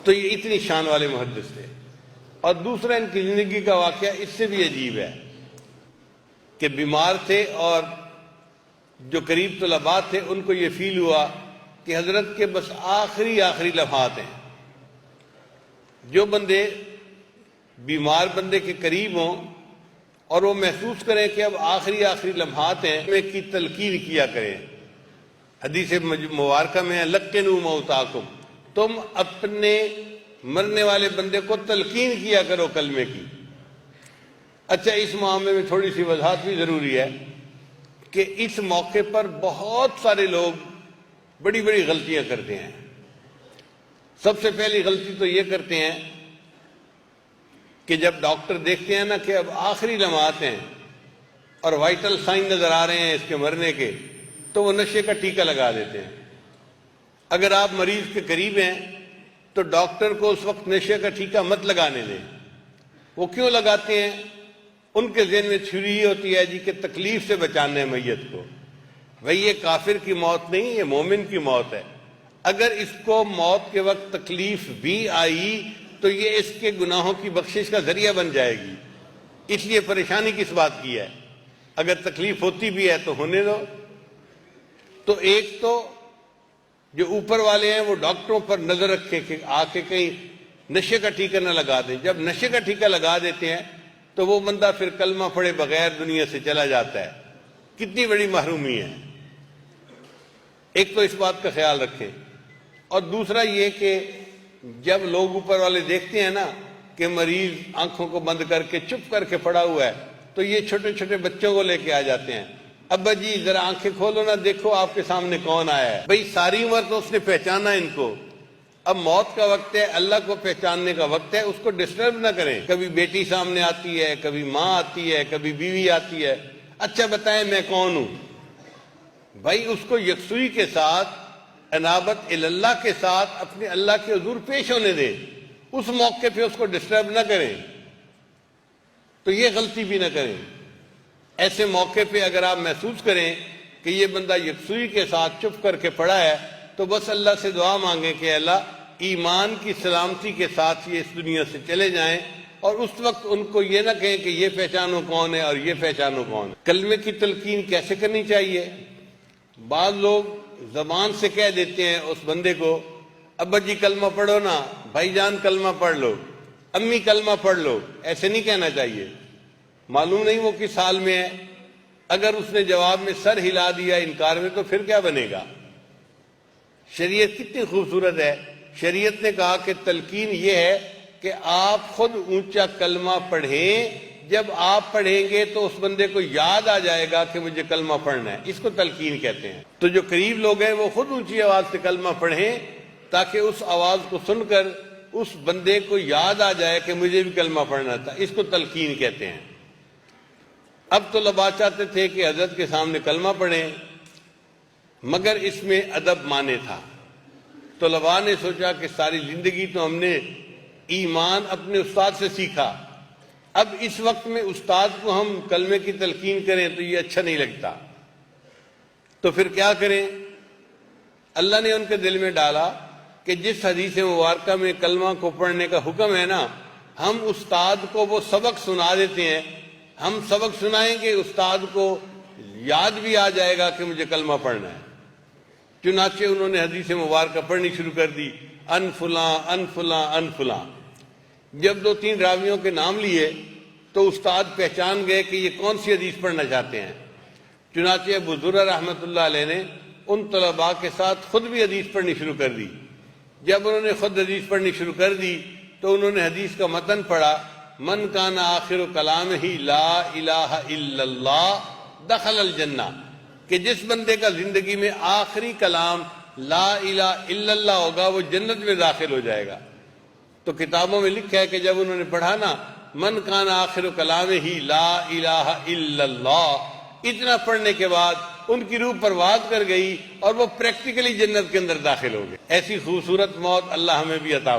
تو یہ اتنی شان والے محدث تھے۔ اور دوسرا ان کی زندگی کا واقعہ اس سے بھی عجیب ہے کہ بیمار تھے اور جو قریب طلباء تھے ان کو یہ فیل ہوا کہ حضرت کے بس آخری لمحات ہیں۔ جو بندے بیمار بندے کے قریب ہوں اور وہ محسوس کریں کہ اب آخری لمحات ہیں، میں کی تلقین کیا کریں۔ حدیث مبارکہ میں ہے لقنوا موتاکم، تم اپنے مرنے والے بندے کو تلقین کیا کرو کلمے کی۔ اچھا، اس معاملے میں تھوڑی سی وضاحت بھی ضروری ہے کہ اس موقع پر بہت سارے لوگ بڑی غلطیاں کرتے ہیں۔ سب سے پہلی غلطی تو یہ کرتے ہیں کہ جب ڈاکٹر دیکھتے ہیں نا کہ اب آخری لمحات ہیں اور وائٹل سائن نظر آ رہے ہیں اس کے مرنے کے، تو وہ نشے کا ٹیکہ لگا دیتے ہیں۔ اگر آپ مریض کے قریب ہیں تو ڈاکٹر کو اس وقت نشے کا ٹیکہ مت لگانے دیں۔ وہ کیوں لگاتے ہیں؟ ان کے ذہن میں چھری یہ ہوتی ہے جی کہ تکلیف سے بچانا ہے میت کو۔ بھئی یہ کافر کی موت نہیں، یہ مومن کی موت ہے۔ اگر اس کو موت کے وقت تکلیف بھی آئی تو یہ اس کے گناہوں کی بخشش کا ذریعہ بن جائے گی، اس لیے پریشانی کس بات کی ہے؟ اگر تکلیف ہوتی بھی ہے تو ہونے دو۔ تو ایک تو جو اوپر والے ہیں وہ ڈاکٹروں پر نظر رکھے کہ آ کے کہیں نشے کا ٹیکہ نہ لگا دیں۔ جب نشے کا ٹیکہ لگا دیتے ہیں تو وہ بندہ پھر کلمہ پڑھے بغیر دنیا سے چلا جاتا ہے۔ کتنی بڑی محرومی ہے۔ ایک تو اس بات کا خیال رکھیں، اور دوسرا یہ کہ جب لوگ اوپر والے دیکھتے ہیں نا کہ مریض آنکھوں کو بند کر کے چپ کر کے پڑا ہوا ہے تو یہ چھوٹے چھوٹے بچوں کو لے کے آ جاتے ہیں، ابا جی ذرا آنکھیں کھولو نا، دیکھو آپ کے سامنے کون آیا ہے۔ بھئی ساری عمر تو اس نے پہچانا ان کو، اب موت کا وقت ہے، اللہ کو پہچاننے کا وقت ہے، اس کو ڈسٹرب نہ کریں۔ کبھی بیٹی سامنے آتی ہے، کبھی ماں آتی ہے، کبھی بیوی آتی ہے، اچھا بتائیں میں کون ہوں؟ بھائی اس کو یکسوئی کے ساتھ، انابت اللہ کے ساتھ اپنے اللہ کے حضور پیش ہونے دیں، اس موقع پہ اس کو ڈسٹرب نہ کریں۔ تو یہ غلطی بھی نہ کریں۔ ایسے موقع پہ اگر آپ محسوس کریں کہ یہ بندہ یکسوئی کے ساتھ چپ کر کے پڑا ہے تو بس اللہ سے دعا مانگیں کہ اللہ ایمان کی سلامتی کے ساتھ یہ اس دنیا سے چلے جائیں، اور اس وقت ان کو یہ نہ کہیں کہ یہ پہچانو کون ہے اور یہ پہچانو کون ہے۔ کلمے کی تلقین کیسے کرنی چاہیے؟ بعض لوگ زبان سے کہہ دیتے ہیں اس بندے کو ابا جی کلمہ پڑھو نا، بھائی جان کلمہ پڑھ لو، امی کلمہ پڑھ لو۔ ایسے نہیں کہنا چاہیے۔ معلوم نہیں وہ کس حال میں ہے، اگر اس نے جواب میں سر ہلا دیا انکار میں تو پھر کیا بنے گا؟ شریعت کتنی خوبصورت ہے۔ شریعت نے کہا کہ تلقین یہ ہے کہ آپ خود اونچا کلمہ پڑھیں، جب آپ پڑھیں گے تو اس بندے کو یاد آ جائے گا کہ مجھے کلمہ پڑھنا ہے، اس کو تلقین کہتے ہیں۔ تو جو قریب لوگ ہیں وہ خود اونچی آواز سے کلمہ پڑھیں تاکہ اس آواز کو سن کر اس بندے کو یاد آ جائے کہ مجھے بھی کلمہ پڑھنا تھا، اس کو تلقین کہتے ہیں۔ اب تو طلباء چاہتے تھے کہ حضرت کے سامنے کلمہ پڑھیں، مگر اس میں ادب مانے تھا۔ طلباء نے سوچا کہ ساری زندگی تو ہم نے ایمان اپنے استاد سے سیکھا، اب اس وقت میں استاد کو ہم کلمے کی تلقین کریں تو یہ اچھا نہیں لگتا، تو پھر کیا کریں؟ اللہ نے ان کے دل میں ڈالا کہ جس حدیث مبارکہ میں کلمہ کو پڑھنے کا حکم ہے نا، ہم استاد کو وہ سبق سنا دیتے ہیں، ہم سبق سنائیں گے، استاد کو یاد بھی آ جائے گا کہ مجھے کلمہ پڑھنا ہے۔ چنانچہ انہوں نے حدیث مبارکہ پڑھنی شروع کر دی، ان فلاں ان فلاں ان فلاں۔ جب 2-3 راویوں کے نام لیے تو استاد پہچان گئے کہ یہ کون سی حدیث پڑھنا چاہتے ہیں۔ چنانچہ ابو ذر رحمۃ اللہ علیہ نے ان طلباء کے ساتھ خود بھی حدیث پڑھنی شروع کر دی۔ جب انہوں نے خود حدیث پڑھنی شروع کر دی تو انہوں نے حدیث کا متن پڑھا، من کان آخر کلامہ لا الہ الا اللہ دخل الجنہ، کہ جس بندے کا زندگی میں آخری کلام لا الہ الا اللہ ہوگا وہ جنت میں داخل ہو جائے گا۔ تو کتابوں میں لکھا ہے کہ جب انہوں نے پڑھا نا من کان آخر کلامہ لا الہ الا اللہ، اتنا پڑھنے کے بعد ان کی روح پرواز کر گئی اور وہ پریکٹیکلی جنت کے اندر داخل ہو گئے۔ ایسی خوبصورت موت اللہ ہمیں بھی عطا